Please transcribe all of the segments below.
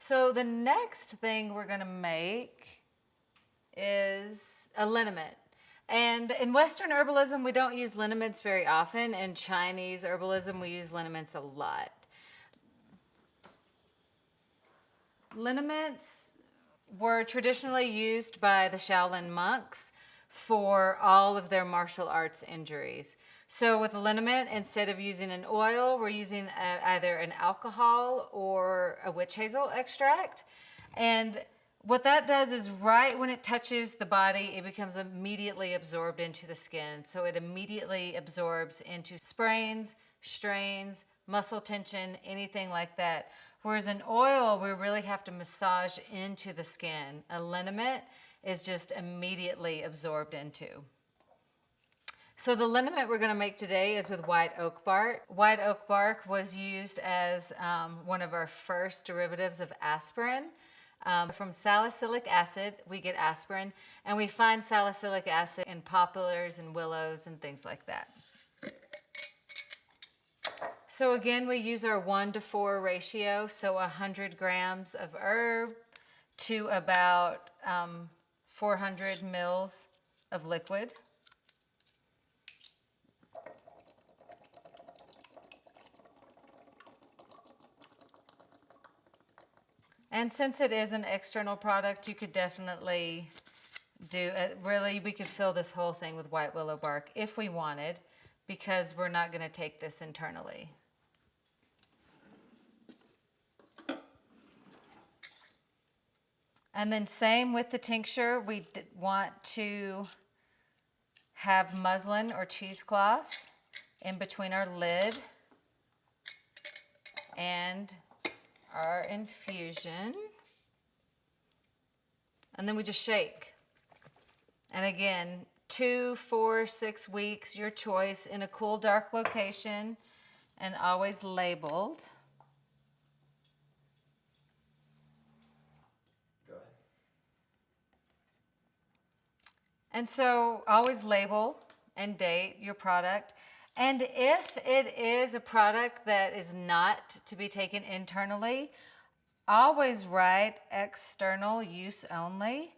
So the next thing we're gonna make is a liniment. And in Western herbalism, we don't use liniments very often. In Chinese herbalism, we use liniments a lot. Liniments were traditionally used by the Shaolin monks for all of their martial arts injuries. So with a liniment, instead of using an oil, we're using either an alcohol or a witch hazel extract. And what that does is right when it touches the body, it becomes immediately absorbed into the skin. So it immediately absorbs into sprains, strains, muscle tension, anything like that. Whereas an oil, we really have to massage into the skin. A liniment is just immediately absorbed into. So the liniment we're going to make today is with white oak bark. White oak bark was used as one of our first derivatives of aspirin. From salicylic acid, we get aspirin, and we find salicylic acid in poplars and willows and things like that. So again, we use our 1:4 ratio, so 100 grams of herb to about 400 mils of liquid. And since it is an external product, you could definitely do it. Really, we could fill this whole thing with white willow bark if we wanted, because we're not going to take this internally. And then same with the tincture, we want to have muslin or cheesecloth in between our lid and our infusion. And then we just shake. And again, 2, 4, 6 weeks, your choice, in a cool, dark location and always labeled. And so always label and date your product. And if it is a product that is not to be taken internally, always write external use only,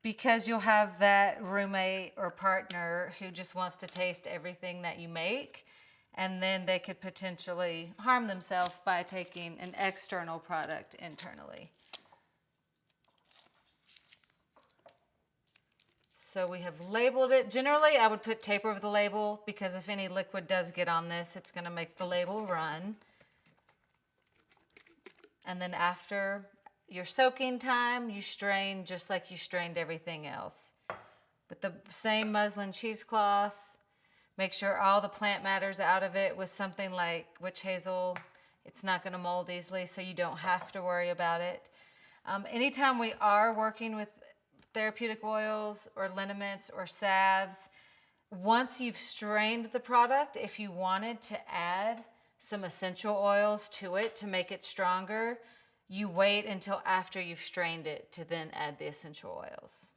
because you'll have that roommate or partner who just wants to taste everything that you make, and then they could potentially harm themselves by taking an external product internally. So we have labeled it. Generally, I would put tape over the label, because if any liquid does get on this, it's going to make the label run. And then after your soaking time, you strain just like you strained everything else. With the same muslin cheesecloth, make sure all the plant matter's out of it with something like witch hazel. It's not going to mold easily, so you don't have to worry about it. Anytime we are working with therapeutic oils or liniments or salves, once you've strained the product, if you wanted to add some essential oils to it to make it stronger, you wait until after you've strained it to then add the essential oils.